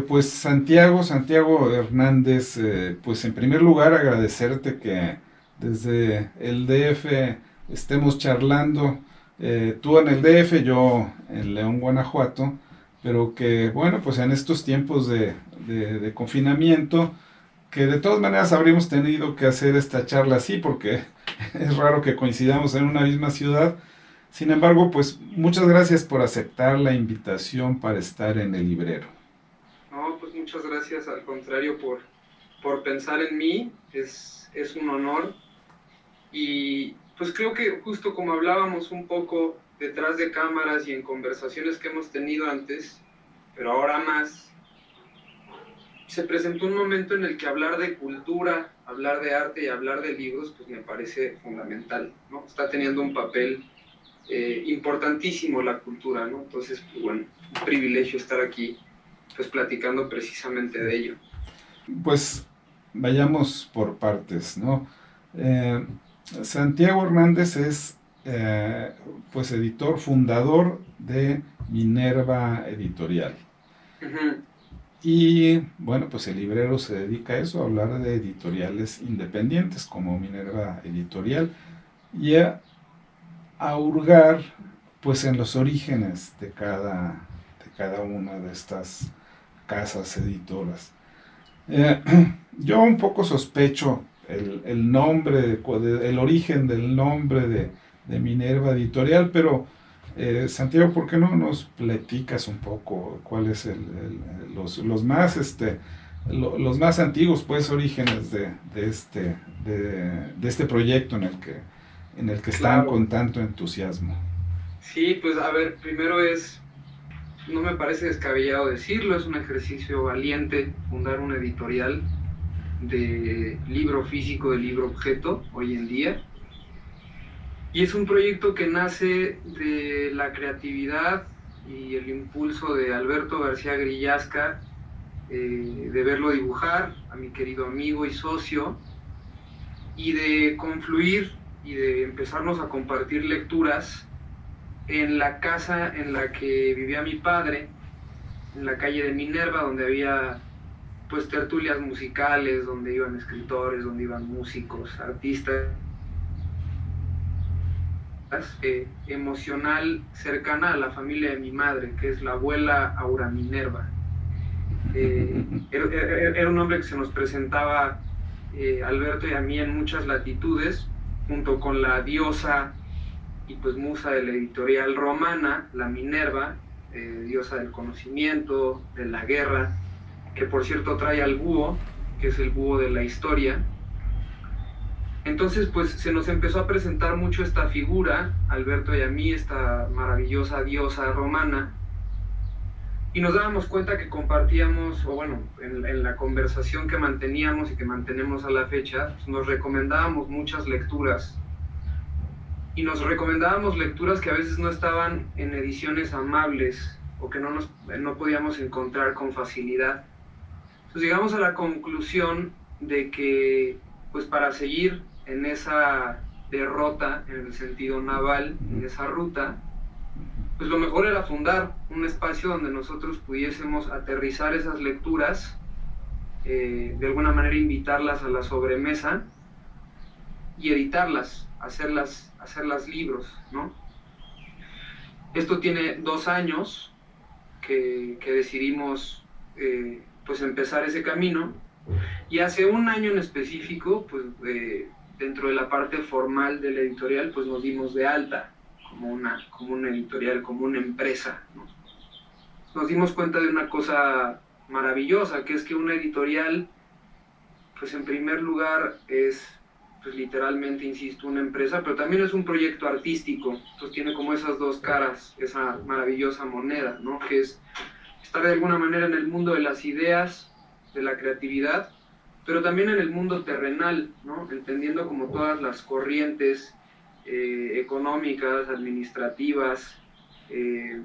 Pues Santiago Hernández, pues en primer lugar agradecerte que desde el DF estemos charlando, tú en el DF, yo en León, Guanajuato, pero que bueno, pues en estos tiempos de confinamiento, que de todas maneras habríamos tenido que hacer esta charla así, porque es raro que coincidamos en una misma ciudad. Sin embargo, pues muchas gracias por aceptar la invitación para estar en el librero. No, pues muchas gracias, al contrario, por pensar en mí, es un honor. Y pues creo que justo como hablábamos un poco detrás de cámaras y en conversaciones que hemos tenido antes, pero ahora más, se presentó un momento en el que hablar de cultura, hablar de arte y hablar de libros, pues me parece fundamental, ¿no? Está teniendo un papel importantísimo la cultura, ¿no? Entonces, pues bueno, un privilegio estar aquí, pues platicando precisamente de ello. Pues vayamos por partes, ¿no? Eh, Santiago Hernández es pues editor, fundador de Minerva Editorial. Ujú. Y bueno, pues el librero se dedica a eso, a hablar de editoriales independientes como Minerva Editorial y a hurgar pues en los orígenes de cada una de estas casas editoras. Eh, yo un poco sospecho el nombre, el origen del nombre de Minerva Editorial, pero Santiago, ¿por qué no nos platicas un poco cuál es los más los más antiguos pues orígenes de este proyecto en el que están Claro, con tanto entusiasmo? sí, pues a ver, primero no me parece descabellado decirlo, es un ejercicio valiente fundar una editorial de libro físico, de libro objeto, hoy en día. Y es un proyecto que nace de la creatividad y el impulso de Alberto García Grillasca, de verlo dibujar, a mi querido amigo y socio, y de confluir y de empezarnos a compartir lecturas en la casa en la que vivía mi padre, en la calle de Minerva, donde había pues tertulias musicales, donde iban escritores, donde iban músicos, artistas, emocional cercana a la familia de mi madre, que es la abuela Aura Minerva. Era un hombre que se nos presentaba Alberto y a mí en muchas latitudes, junto con la diosa y pues musa de la editorial romana, la Minerva, diosa del conocimiento, de la guerra, que por cierto trae al búho, que es el búho de la historia. Entonces, pues se nos empezó a presentar mucho esta figura, Alberto y a mí, esta maravillosa diosa romana, y nos dábamos cuenta que compartíamos, o bueno, en la conversación que manteníamos y que mantenemos a la fecha, pues nos recomendábamos muchas lecturas, y nos recomendábamos lecturas que a veces no estaban en ediciones amables o que no podíamos encontrar con facilidad. Entonces llegamos a la conclusión de que, pues para seguir en esa derrota, en el sentido naval, en esa ruta, pues lo mejor era fundar un espacio donde nosotros pudiésemos aterrizar esas lecturas, de alguna manera invitarlas a la sobremesa y editarlas, hacerlas libros, ¿no? Esto tiene 2 años que decidimos pues empezar ese camino. Y hace un año en específico, pues dentro de la parte formal de la editorial, pues nos dimos de alta como una editorial, como una empresa, ¿no? Nos dimos cuenta de una cosa maravillosa, que es que una editorial, pues en primer lugar es, pues literalmente, insisto, una empresa, pero también es un proyecto artístico. Entonces tiene como esas dos caras, esa maravillosa moneda, ¿no? Que es estar de alguna manera en el mundo de las ideas, de la creatividad, pero también en el mundo terrenal, ¿no? Entendiendo como todas las corrientes económicas, administrativas, eh,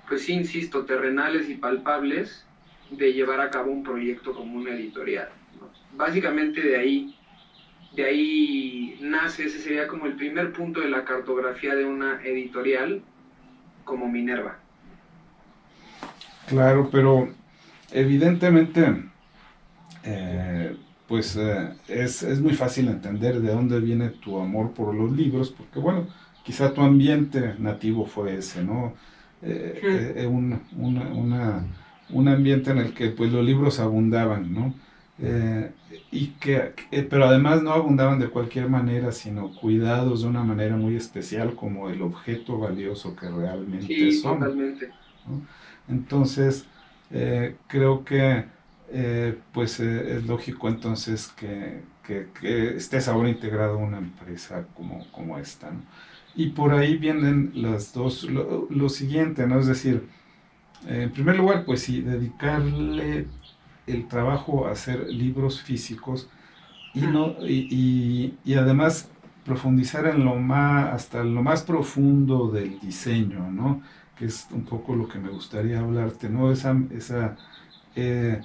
pues sí, insisto, terrenales y palpables, de llevar a cabo un proyecto como una editorial, ¿no? Básicamente de ahí nace, ese sería como el primer punto de la cartografía de una editorial como Minerva. Claro, pero evidentemente, eh, pues es muy fácil entender de dónde viene tu amor por los libros, porque bueno, quizá tu ambiente nativo fue ese, ¿no? Un ambiente en el que pues los libros abundaban, ¿no? Eh, pero además no abundaban de cualquier manera, sino cuidados de una manera muy especial como el objeto valioso que realmente Sí, son, totalmente. ¿no? Entonces, creo que pues es lógico entonces que estés ahora integrado a una empresa como esta, ¿no? Y por ahí vienen las dos, lo siguiente, ¿no? Es decir, en primer lugar, pues sí, dedicarle el trabajo a hacer libros físicos y, no, y además profundizar en lo más, hasta lo más profundo del diseño, ¿no? Que es un poco lo que me gustaría hablarte, ¿no? Eh,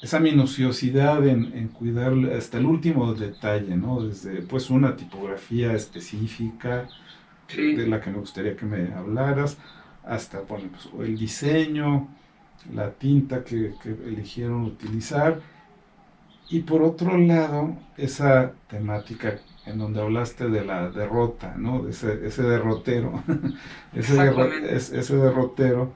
esa minuciosidad en cuidar hasta el último detalle, ¿no? Desde pues una tipografía específica de Sí, la que me gustaría que me hablaras, hasta bueno, pues, el diseño, la tinta que eligieron utilizar y por otro lado, esa temática en donde hablaste de la derrota, ¿no? De ese derrotero, exactamente. ese derrotero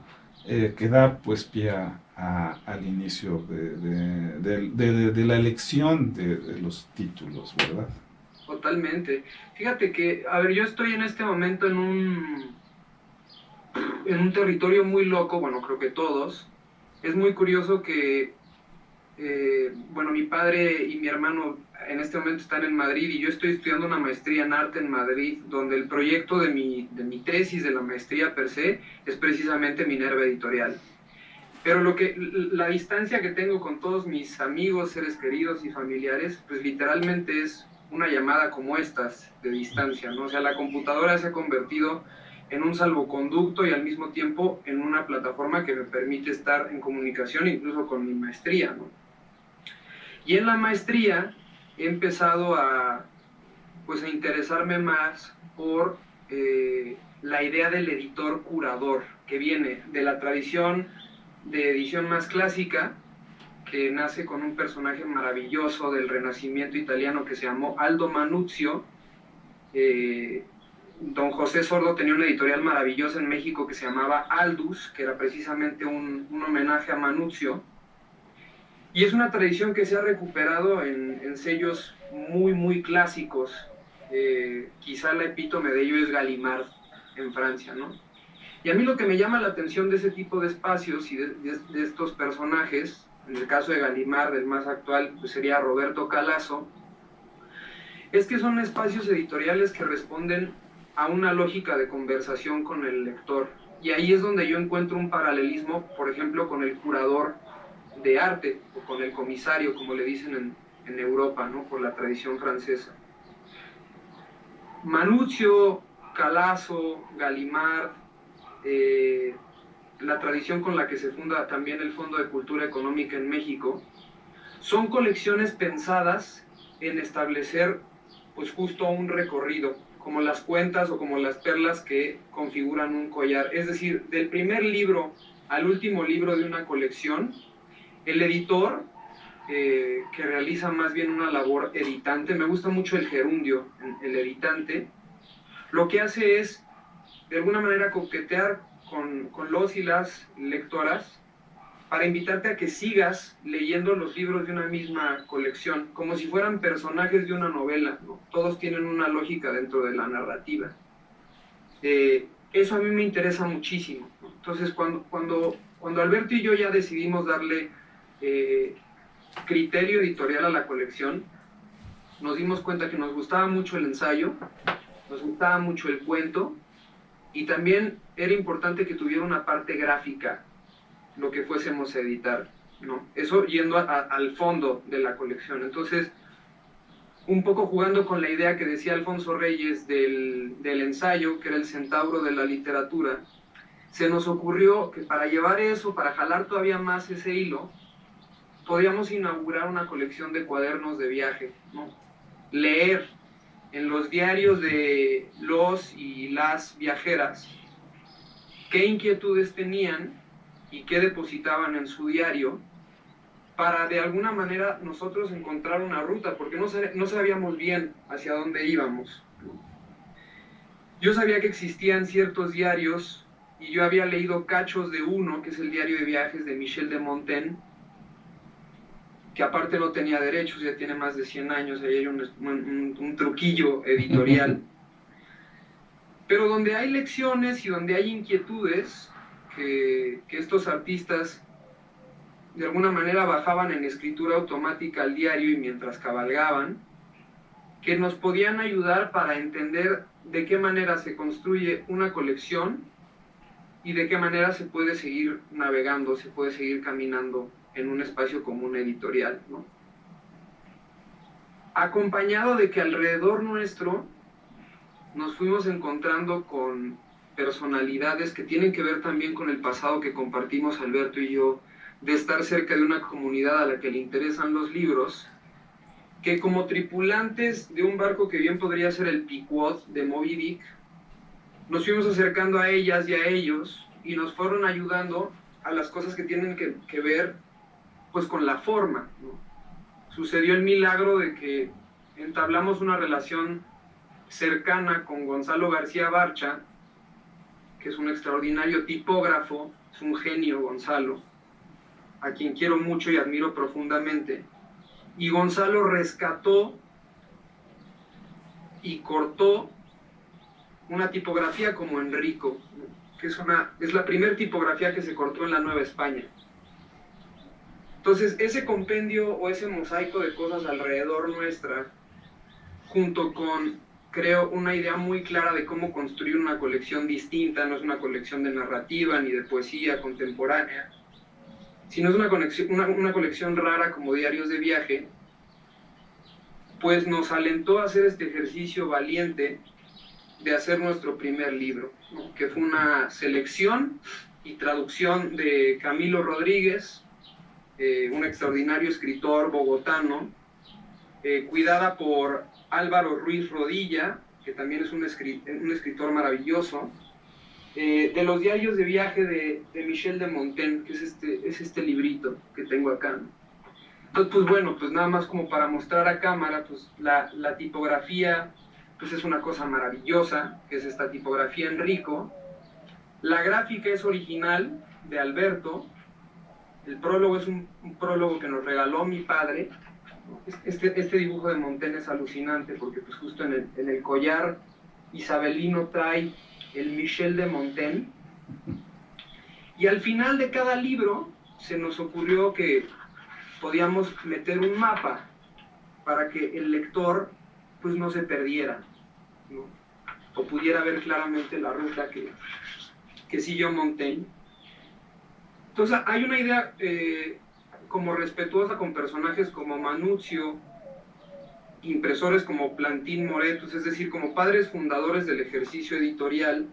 que da pues pie al inicio de la elección de los títulos, ¿verdad? Totalmente. Fíjate que, a ver, yo estoy en este momento en un territorio muy loco, bueno, creo que todos. Es muy curioso que, bueno, mi padre y mi hermano en este momento están en Madrid y yo estoy estudiando una maestría en arte en Madrid, donde el proyecto de mi tesis, de la maestría per se, es precisamente Minerva Editorial. Pero la distancia que tengo con todos mis amigos, seres queridos y familiares, pues literalmente es una llamada como estas de distancia, ¿no? O sea, la computadora se ha convertido en un salvoconducto y al mismo tiempo en una plataforma que me permite estar en comunicación incluso con mi maestría, ¿no? Y en la maestría he empezado pues, a interesarme más por la idea del editor curador, que viene de la tradición de edición más clásica, que nace con un personaje maravilloso del Renacimiento italiano que se llamó Aldo Manuzio. Don José Sordo tenía una editorial maravillosa en México que se llamaba Aldus, que era precisamente un homenaje a Manuzio. Y es una tradición que se ha recuperado en sellos muy, muy clásicos. Quizá la epítome de ello es Gallimard en Francia, ¿no? Y a mí lo que me llama la atención de ese tipo de espacios y de estos personajes, en el caso de Gallimard, el más actual, pues sería Roberto Calasso, es que son espacios editoriales que responden a una lógica de conversación con el lector. Y ahí es donde yo encuentro un paralelismo, por ejemplo, con el curador de arte o con el comisario, como le dicen en Europa, ¿no? Por la tradición francesa. Manuzio, Calasso, Gallimard, eh, la tradición con la que se funda también el Fondo de Cultura Económica en México, son colecciones pensadas en establecer pues justo un recorrido, como las cuentas o como las perlas que configuran un collar. Es decir, del primer libro al último libro de una colección, el editor, que realiza más bien una labor editante, me gusta mucho el gerundio, el editante, lo que hace es de alguna manera coquetear con los y las lectoras para invitarte a que sigas leyendo los libros de una misma colección, como si fueran personajes de una novela, ¿no? Todos tienen una lógica dentro de la narrativa. Eso a mí me interesa muchísimo, ¿no? Entonces, cuando Alberto y yo ya decidimos darle eh, criterio editorial a la colección, nos dimos cuenta que nos gustaba mucho el ensayo, nos gustaba mucho el cuento, y también era importante que tuviera una parte gráfica lo que fuésemos a editar, ¿no? Eso yendo al fondo de la colección. Entonces, un poco jugando con la idea que decía Alfonso Reyes del ensayo, que era el centauro de la literatura, se nos ocurrió que para llevar eso, para jalar todavía más ese hilo, podíamos inaugurar una colección de cuadernos de viaje, ¿no? Leer en los diarios de los y las viajeras qué inquietudes tenían y qué depositaban en su diario, para de alguna manera nosotros encontrar una ruta, porque no sabíamos bien hacia dónde íbamos. Yo sabía que existían ciertos diarios y yo había leído cachos de uno, que es el diario de viajes de Michel de Montaigne, que aparte no tenía derechos, ya tiene más de 100 años, ahí hay un truquillo editorial, pero donde hay lecciones y donde hay inquietudes que estos artistas de alguna manera bajaban en escritura automática al diario y mientras cabalgaban, que nos podían ayudar para entender de qué manera se construye una colección y de qué manera se puede seguir navegando, se puede seguir caminando en un espacio común editorial, ¿no? Acompañado de que alrededor nuestro nos fuimos encontrando con personalidades que tienen que ver también con el pasado que compartimos Alberto y yo, de estar cerca de una comunidad a la que le interesan los libros, que como tripulantes de un barco que bien podría ser el Pequod de Moby Dick, nos fuimos acercando a ellas y a ellos y nos fueron ayudando a las cosas que tienen que ver pues con la forma, ¿no? Sucedió el milagro de que entablamos una relación cercana con Gonzalo García Barcha, que es un extraordinario tipógrafo, es un genio Gonzalo, a quien quiero mucho y admiro profundamente. Y Gonzalo rescató y cortó una tipografía como Enrico, que es la primera tipografía que se cortó en la Nueva España. Entonces, ese compendio o ese mosaico de cosas alrededor nuestra, junto con, creo, una idea muy clara de cómo construir una colección distinta, no es una colección de narrativa ni de poesía contemporánea, sino es una colección rara como diarios de viaje, pues nos alentó a hacer este ejercicio valiente de hacer nuestro primer libro, ¿no? Que fue una selección y traducción de Camilo Rodríguez, un extraordinario escritor bogotano, cuidada por Álvaro Ruiz Rodilla, que también es un escritor maravilloso, de los diarios de viaje de Michel de Montaigne, que es este librito que tengo acá, ¿no? Entonces, pues bueno, pues nada más como para mostrar a cámara, pues la tipografía pues es una cosa maravillosa, que es esta tipografía Enrico. La gráfica es original de Alberto. El prólogo es un prólogo que nos regaló mi padre. Este dibujo de Montaigne es alucinante porque pues justo en el collar isabelino trae el Michel de Montaigne. Y al final de cada libro se nos ocurrió que podíamos meter un mapa para que el lector pues no se perdiera, ¿no? O pudiera ver claramente la ruta que siguió Montaigne. Entonces hay una idea como respetuosa con personajes como Manuzio, impresores como Plantin Moretus, es decir, como padres fundadores del ejercicio editorial,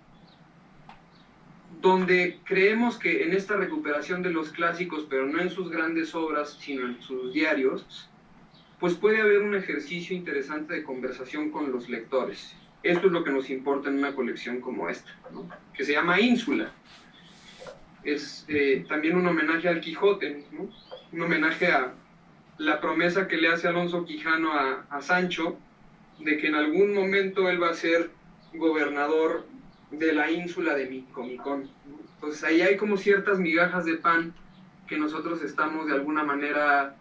donde creemos que en esta recuperación de los clásicos, pero no en sus grandes obras, sino en sus diarios, pues puede haber un ejercicio interesante de conversación con los lectores. Esto es lo que nos importa en una colección como esta, ¿no? Que se llama Ínsula. Es también un homenaje al Quijote, ¿no? Un homenaje a la promesa que le hace Alonso Quijano a Sancho, de que en algún momento él va a ser gobernador de la ínsula de Micomicón, ¿no? Entonces ahí hay como ciertas migajas de pan que nosotros estamos de alguna manera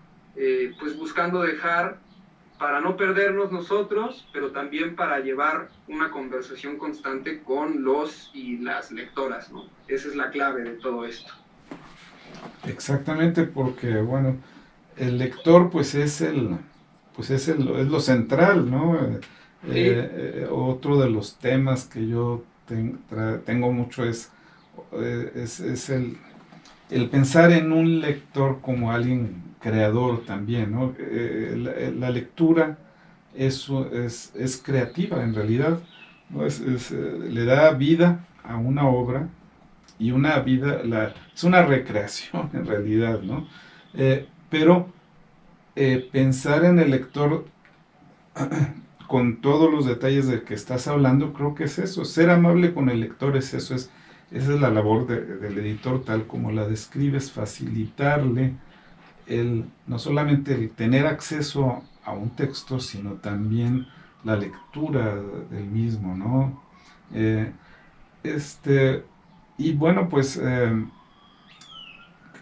pues buscando dejar para no perdernos nosotros, pero también para llevar una conversación constante con los y las lectoras, ¿no? Esa es la clave de todo esto. Exactamente, porque bueno, el lector pues es lo central, ¿no? Sí. Otro de los temas que yo tengo mucho es el pensar en un lector como alguien creador también, ¿no? La lectura es creativa en realidad, ¿no? Le da vida a una obra y una vida, es una recreación en realidad, ¿no? Pero pensar en el lector con todos los detalles de que estás hablando, creo que es eso, ser amable con el lector es eso, es esa es la labor del editor, tal como la describes, facilitarle no solamente el tener acceso a un texto, sino también la lectura del mismo, ¿no? Eh, este, y bueno, pues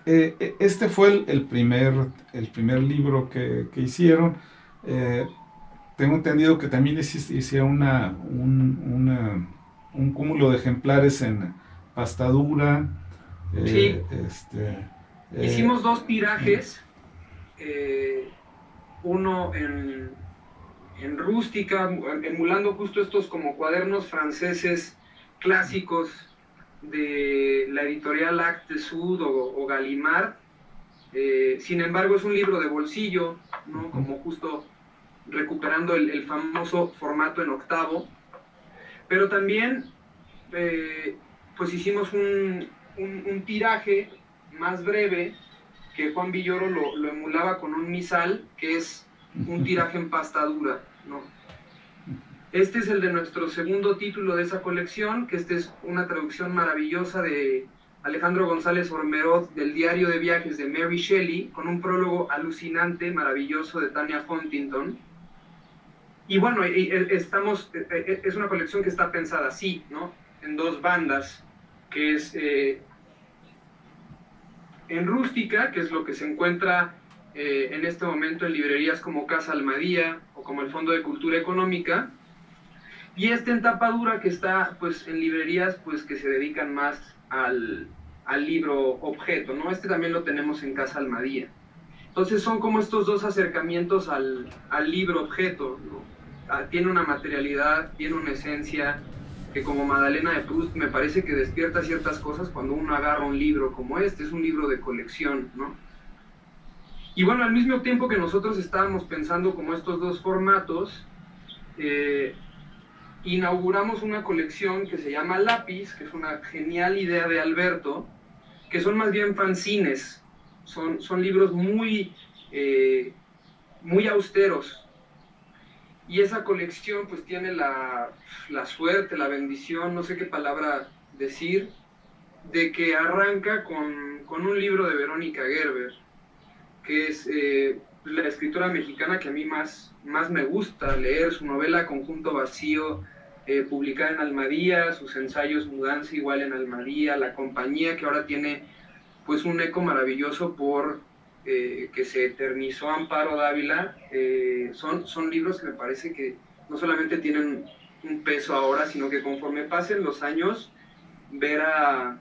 este fue el primer libro que hicieron. Eh, Tengo entendido que también hicieron un cúmulo de ejemplares en pasta dura. Sí, eh, este, eh, hicimos dos tirajes, eh, uno en rústica, emulando justo estos como cuadernos franceses clásicos de la editorial Actes Sud o Gallimard. Sin embargo, es un libro de bolsillo, ¿no? Como justo recuperando el famoso formato en octavo. Pero también, eh, pues hicimos un tiraje más breve, que Juan Villoro lo emulaba con un misal, que es un tiraje en pasta dura, ¿no? Este es el de nuestro segundo título de esa colección, que este es una traducción maravillosa de Alejandro González Ormerod del diario de viajes de Mary Shelley, con un prólogo alucinante, maravilloso de Tanya Huntington. Y bueno, es una colección que está pensada así, ¿no? En dos bandas, que es en rústica, que es lo que se encuentra en este momento en librerías como Casa Almadía o como el Fondo de Cultura Económica, y este en tapa dura que está pues en librerías pues que se dedican más al libro objeto, ¿no? Este también lo tenemos en Casa Almadía. Entonces son como estos dos acercamientos al libro objeto, ¿no? Tiene una materialidad, tiene una esencia que como Madalena de Proust me parece que despierta ciertas cosas cuando uno agarra un libro como este, es un libro de colección, ¿no? Y bueno, al mismo tiempo que nosotros estábamos pensando como estos dos formatos, inauguramos una colección que se llama Lápiz, que es una genial idea de Alberto, que son más bien fanzines, son libros muy austeros. Y esa colección pues tiene la suerte, la bendición, no sé qué palabra decir, de que arranca con un libro de Verónica Gerber, que es la escritora mexicana que a mí más me gusta leer, su novela Conjunto Vacío, publicada en Almadía, sus ensayos Mudanza igual en Almadía, La Compañía, que ahora tiene pues un eco maravilloso por que se eternizó Amparo Dávila. Son libros que me parece que no solamente tienen un peso ahora, sino que conforme pasen los años, Vera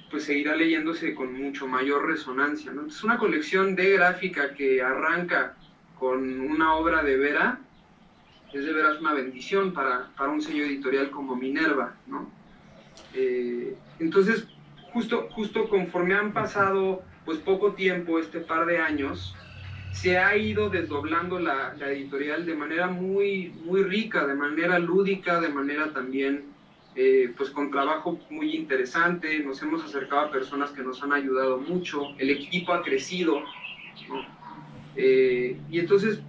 pues seguirá leyéndose con mucho mayor resonancia, ¿no? Es una colección de gráfica que arranca con una obra de Vera, es de veras una bendición para un sello editorial como Minerva, ¿no? Entonces, justo conforme han pasado pues poco tiempo, este par de años, se ha ido desdoblando la editorial de manera muy rica, de manera lúdica, de manera también pues con trabajo muy interesante. Nos hemos acercado a personas que nos han ayudado mucho, el equipo ha crecido, ¿no? Y entonces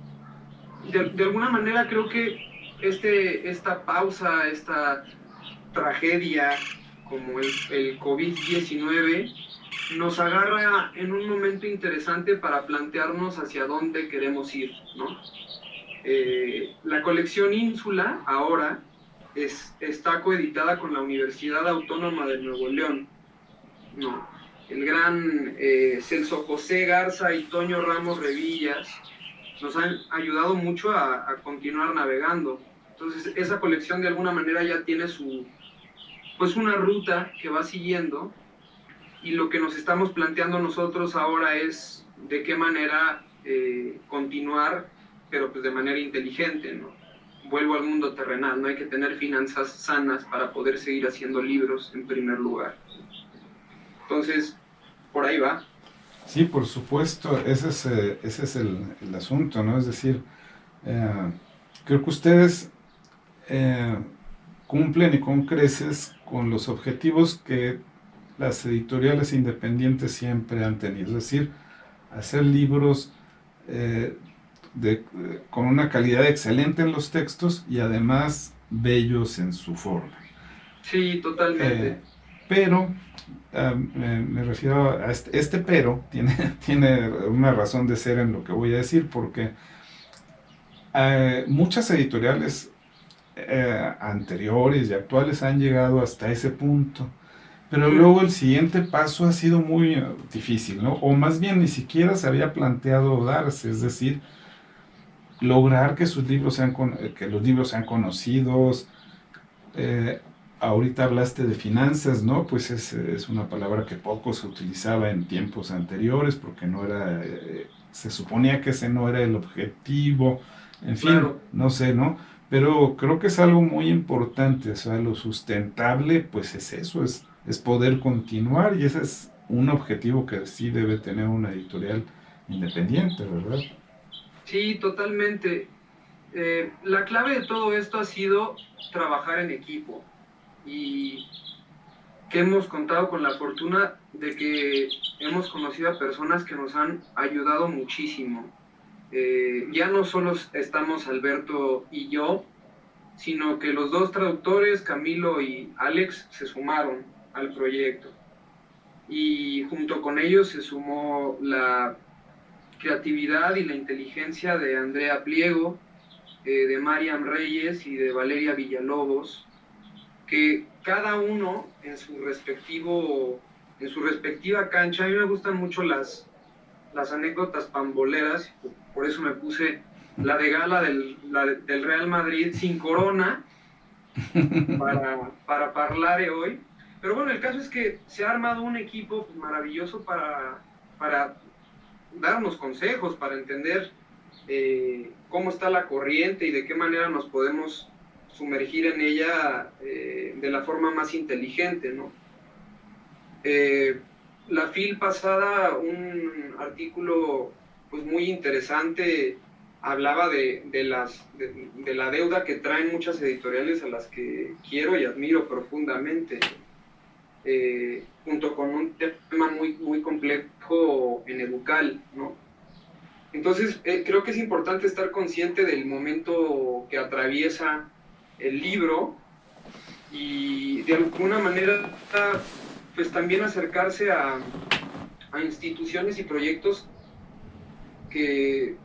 de alguna manera creo que esta pausa, esta tragedia como el COVID-19 nos agarra en un momento interesante para plantearnos hacia dónde queremos ir, ¿no? La colección Ínsula ahora está coeditada con la Universidad Autónoma de Nuevo León, ¿no? El gran Celso José Garza y Toño Ramos Revillas nos han ayudado mucho a continuar navegando. Entonces esa colección de alguna manera ya tiene pues una ruta que va siguiendo, y lo que nos estamos planteando nosotros ahora es de qué manera continuar, pero pues de manera inteligente, ¿no? Vuelvo al mundo terrenal, no hay que tener finanzas sanas para poder seguir haciendo libros en primer lugar. Entonces, por ahí va. Sí, por supuesto, ese es el asunto, ¿no? Es decir, eh, creo que ustedes cumplen y con creces con los objetivos que las editoriales independientes siempre han tenido, es decir, hacer libros eh, con una calidad excelente en los textos y además bellos en su forma. Sí, totalmente. pero me refiero a este pero, tiene una razón de ser en lo que voy a decir, porque muchas editoriales anteriores y actuales han llegado hasta ese punto, pero luego el siguiente paso ha sido muy difícil, ¿no? O más bien ni siquiera se había planteado darse, es decir, lograr que sus libros que los libros sean conocidos. Eh, Ahorita hablaste de finanzas, ¿no? Pues es una palabra que poco se utilizaba en tiempos anteriores porque no era, se suponía que ese no era el objetivo, en fin, Claro. no sé, ¿no? Pero creo que es algo muy importante, o sea, lo sustentable, pues es eso, es poder continuar y ese es un objetivo que sí debe tener una editorial independiente, ¿verdad? Sí, totalmente. La clave de todo esto ha sido trabajar en equipo y que hemos contado con la fortuna de que hemos conocido a personas que nos han ayudado muchísimo. Ya no solo estamos Alberto y yo, sino que los dos traductores, Camilo y Alex, se sumaron al proyecto. Y junto con ellos se sumó la creatividad y la inteligencia de Andrea Pliego, de Mariam Reyes y de Valeria Villalobos, que cada uno en su respectiva cancha. A mí me gustan mucho las anécdotas pamboleras, por eso me puse la de gala del Real Madrid sin corona para parlare hoy. Pero bueno, el caso es que se ha armado un equipo maravilloso para darnos consejos, para entender cómo está la corriente y de qué manera nos podemos sumergir en ella de la forma más inteligente, ¿no? La FIL pasada, un artículo pues muy interesante, hablaba de la deuda que traen muchas editoriales a las que quiero y admiro profundamente, junto con un tema muy complejo en Educal, ¿no? Entonces, creo que es importante estar consciente del momento que atraviesa el libro y de alguna manera, pues también acercarse a instituciones y proyectos que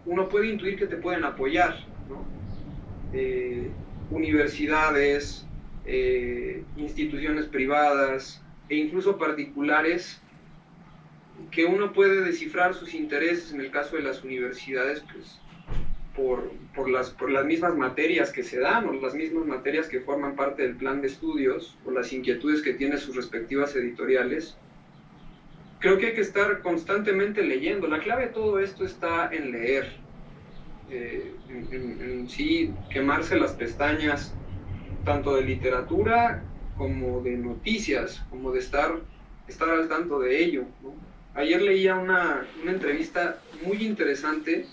uno puede intuir que te pueden apoyar, ¿no? Universidades, instituciones privadas e incluso particulares que uno puede descifrar sus intereses. En el caso de las universidades, pues por las mismas materias que se dan o las mismas materias que forman parte del plan de estudios o las inquietudes que tienen sus respectivas editoriales. Creo que hay que estar constantemente leyendo. La clave de todo esto está en leer, en sí quemarse las pestañas, tanto de literatura como de noticias, como de estar al tanto de ello, ¿no? Ayer leía una entrevista muy interesante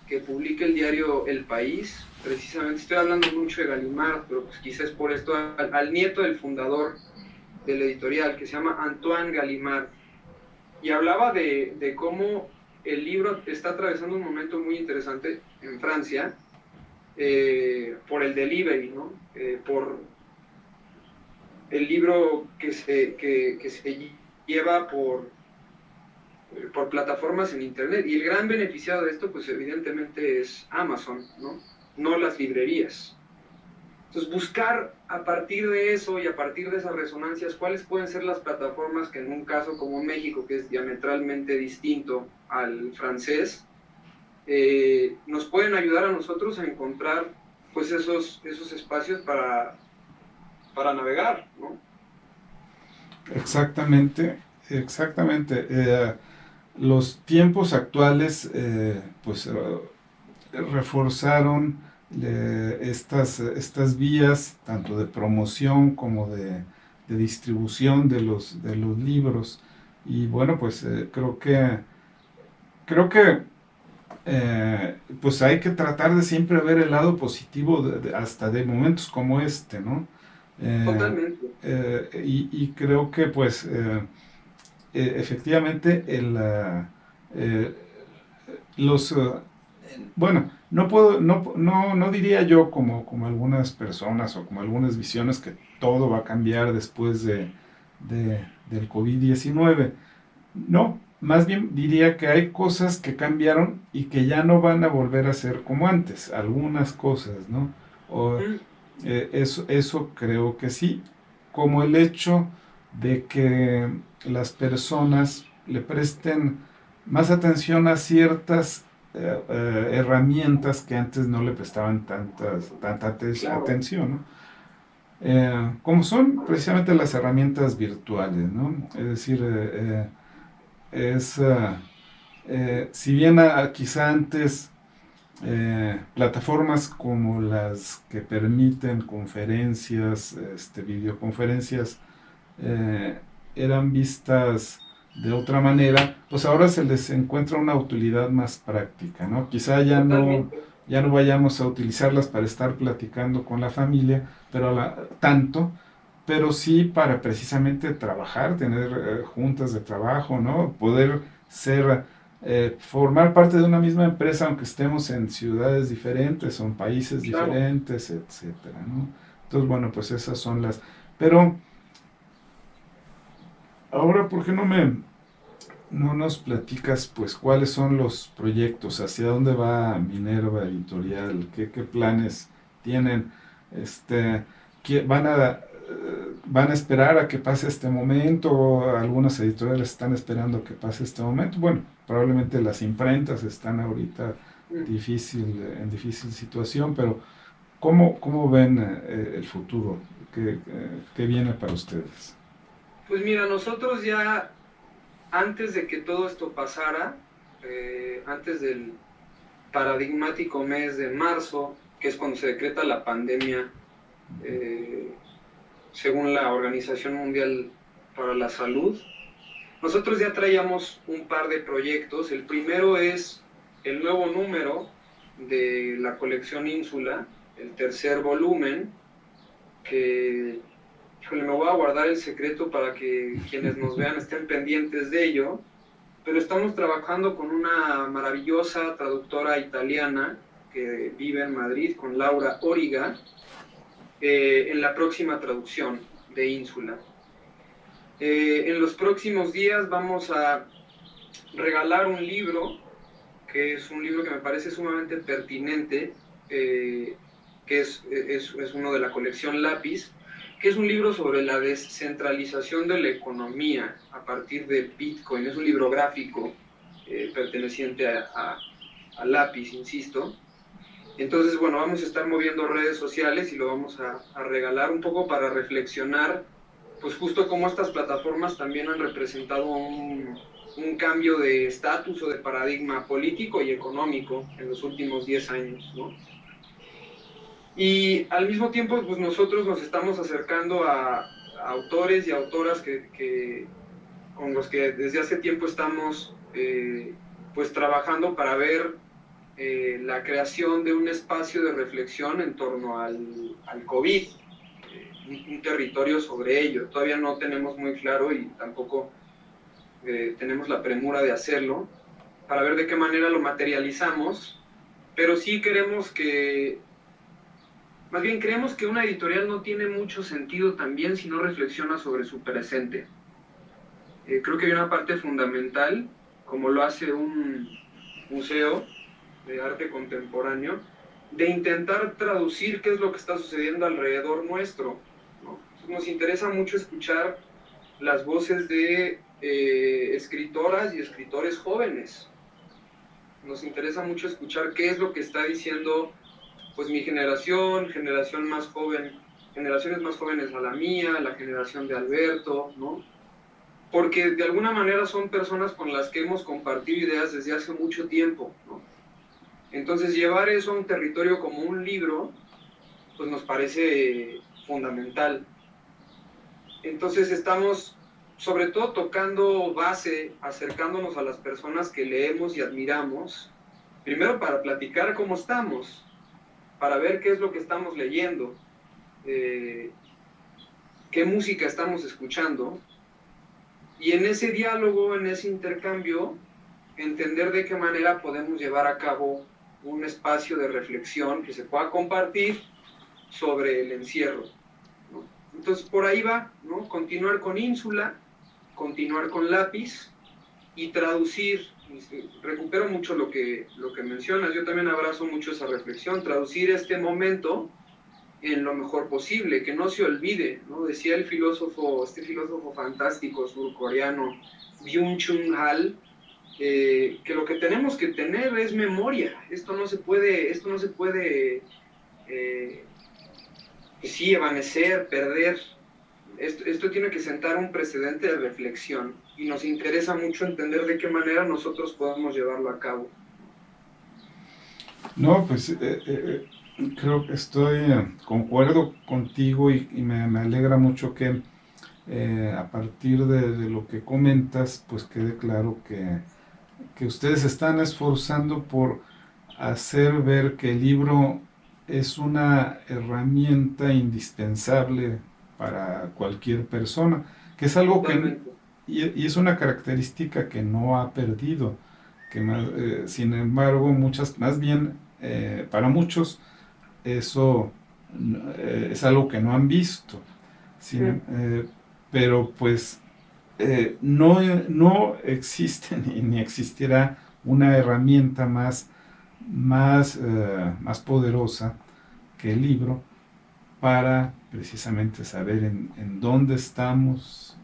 que publica el diario El País. Precisamente estoy hablando mucho de Gallimard, pero pues quizás por esto al nieto del fundador del editorial, que se llama Antoine Gallimard, y hablaba de cómo el libro está atravesando un momento muy interesante en Francia, por el delivery, ¿no? Por el libro que se lleva por plataformas en internet, y el gran beneficiado de esto pues evidentemente es Amazon, ¿no? No las librerías. Entonces buscar a partir de eso y a partir de esas resonancias cuáles pueden ser las plataformas que en un caso como México, que es diametralmente distinto al francés, nos pueden ayudar a nosotros a encontrar pues esos espacios para navegar, ¿no? Exactamente, exactamente. Los tiempos actuales pues reforzaron estas vías tanto de promoción como de distribución de los libros y bueno pues creo que pues hay que tratar de siempre ver el lado positivo hasta de momentos como este, ¿no? Totalmente. Y creo que pues efectivamente eh, los bueno, no diría yo como algunas personas o como algunas visiones que todo va a cambiar después del COVID-19. No, más bien diría que hay cosas que cambiaron y que ya no van a volver a ser como antes, algunas cosas, ¿no? O, Mm, eso creo que sí, como el hecho de que las personas le presten más atención a ciertas herramientas que antes no le prestaban tanta claro, atención, ¿no? Como son precisamente las herramientas virtuales, ¿no? Es decir, si bien quizá antes plataformas como las que permiten conferencias, videoconferencias, eh, eran vistas de otra manera, pues ahora se les encuentra una utilidad más práctica, ¿no? Quizá totalmente. ya no vayamos a utilizarlas para estar platicando con la familia, pero tanto, pero sí para precisamente trabajar, tener juntas de trabajo, ¿no? Poder ser, formar parte de una misma empresa, aunque estemos en ciudades diferentes o en países Claro. diferentes, etcétera, ¿no? Entonces, bueno, pues esas son las... Pero ahora, ¿por qué no nos platicas, pues, cuáles son los proyectos, hacia dónde va Minerva Editorial, qué planes tienen, este, van a esperar a que pase este momento, algunas editoriales están esperando a que pase este momento, bueno, probablemente las imprentas están ahorita Mm. en difícil situación, pero ¿cómo ven el futuro? ¿Qué viene para ustedes? Pues mira, nosotros ya antes de que todo esto pasara, antes del paradigmático mes de marzo, que es cuando se decreta la pandemia, eh, según la Organización Mundial para la Salud, nosotros ya traíamos un par de proyectos. El primero es el nuevo número de la colección Ínsula, el tercer volumen, que híjole, me voy a guardar el secreto para que quienes nos vean estén pendientes de ello, pero estamos trabajando con una maravillosa traductora italiana que vive en Madrid, con Laura Origa, en la próxima traducción de Ínsula. En los próximos días vamos a regalar un libro, que es un libro que me parece sumamente pertinente, que es uno de la colección Lápiz, que es un libro sobre la descentralización de la economía a partir de Bitcoin. Es un libro gráfico perteneciente a Lápiz, insisto. Entonces, bueno, vamos a estar moviendo redes sociales y lo vamos a regalar un poco para reflexionar, pues justo cómo estas plataformas también han representado un cambio de estatus o de paradigma político y económico en los últimos 10 años, ¿no? Y al mismo tiempo, pues nosotros nos estamos acercando a autores y autoras con los que desde hace tiempo estamos pues trabajando para ver la creación de un espacio de reflexión en torno al COVID, un territorio sobre ello. Todavía no tenemos muy claro y tampoco tenemos la premura de hacerlo, para ver de qué manera lo materializamos, pero sí más bien creemos que una editorial no tiene mucho sentido también si no reflexiona sobre su presente. Creo que hay una parte fundamental, como lo hace un museo de arte contemporáneo, de intentar traducir qué es lo que está sucediendo alrededor nuestro, ¿no? Nos interesa mucho escuchar las voces de escritoras y escritores jóvenes. Nos interesa mucho escuchar qué es lo que está diciendo pues mi generación más joven, generaciones más jóvenes a la mía, la generación de Alberto, ¿no? Porque de alguna manera son personas con las que hemos compartido ideas desde hace mucho tiempo, ¿no? Entonces llevar eso a un territorio como un libro, pues nos parece fundamental. Entonces estamos sobre todo tocando base, acercándonos a las personas que leemos y admiramos, primero para platicar cómo estamos, para ver qué es lo que estamos leyendo, eh, qué música estamos escuchando, y en ese diálogo, en ese intercambio, entender de qué manera podemos llevar a cabo un espacio de reflexión que se pueda compartir sobre el encierro, ¿no? Entonces por ahí va, ¿no? Continuar con ínsula, continuar con lápiz y traducir. Recupero mucho lo que mencionas, yo también abrazo mucho esa reflexión, traducir este momento en lo mejor posible, que no se olvide, ¿no? Decía el filósofo, este filósofo fantástico surcoreano, Byung-Chul Han, que lo que tenemos que tener es memoria. Esto no se puede, pues sí, evanecer, perder. Esto tiene que sentar un precedente de reflexión y nos interesa mucho entender de qué manera nosotros podemos llevarlo a cabo. No, pues creo que concuerdo contigo y me alegra mucho que a partir de lo que comentas, pues quede claro que ustedes se están esforzando por hacer ver que el libro es una herramienta indispensable para cualquier persona, que es algo que, Totalmente. y es una característica que no ha perdido, sin embargo, más bien para muchos, eso es algo que no han visto, sin, pero pues no existe ni existirá una herramienta más poderosa que el libro para precisamente saber en dónde estamos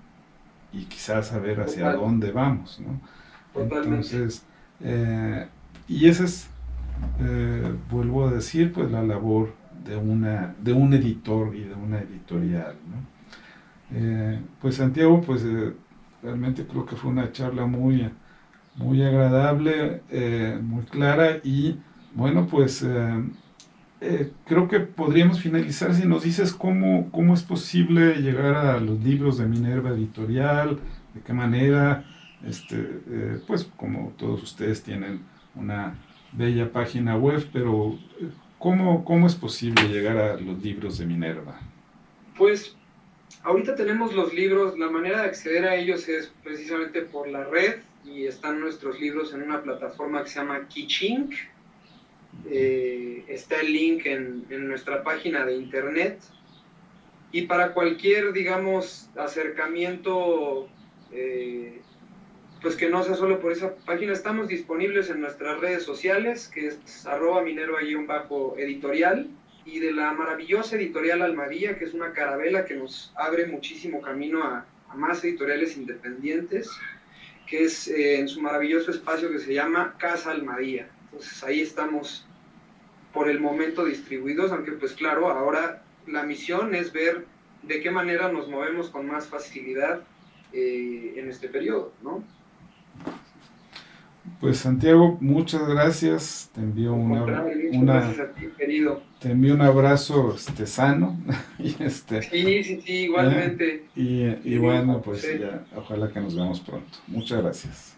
y quizás saber hacia Total, dónde vamos, ¿no? totalmente. Entonces, y esa es, vuelvo a decir, pues la labor de un editor y de una editorial, ¿no? Pues Santiago, pues realmente creo que fue una charla muy agradable, muy clara y bueno, pues creo que podríamos finalizar si nos dices cómo es posible llegar a los libros de Minerva Editorial, de qué manera, pues como todos ustedes tienen una bella página web, pero ¿cómo es posible llegar a los libros de Minerva? Pues ahorita tenemos los libros, la manera de acceder a ellos es precisamente por la red y están nuestros libros en una plataforma que se llama Kichink. Está el link en nuestra página de internet y para cualquier, digamos, acercamiento, pues que no sea solo por esa página, estamos disponibles en nuestras redes sociales, que es @minerva_editorial, y de la maravillosa editorial Almadía, que es una carabela que nos abre muchísimo camino a más editoriales independientes, que es en su maravilloso espacio que se llama Casa Almadía. Entonces ahí estamos por el momento distribuidos, aunque pues claro, ahora la misión es ver de qué manera nos movemos con más facilidad en este periodo, ¿no? Pues Santiago, muchas gracias. Al contrario, muchas gracias a ti, querido. Te envío un abrazo sano y Sí, igualmente. y Y bueno, mismo, pues José. ya, ojalá que nos veamos pronto. Muchas gracias.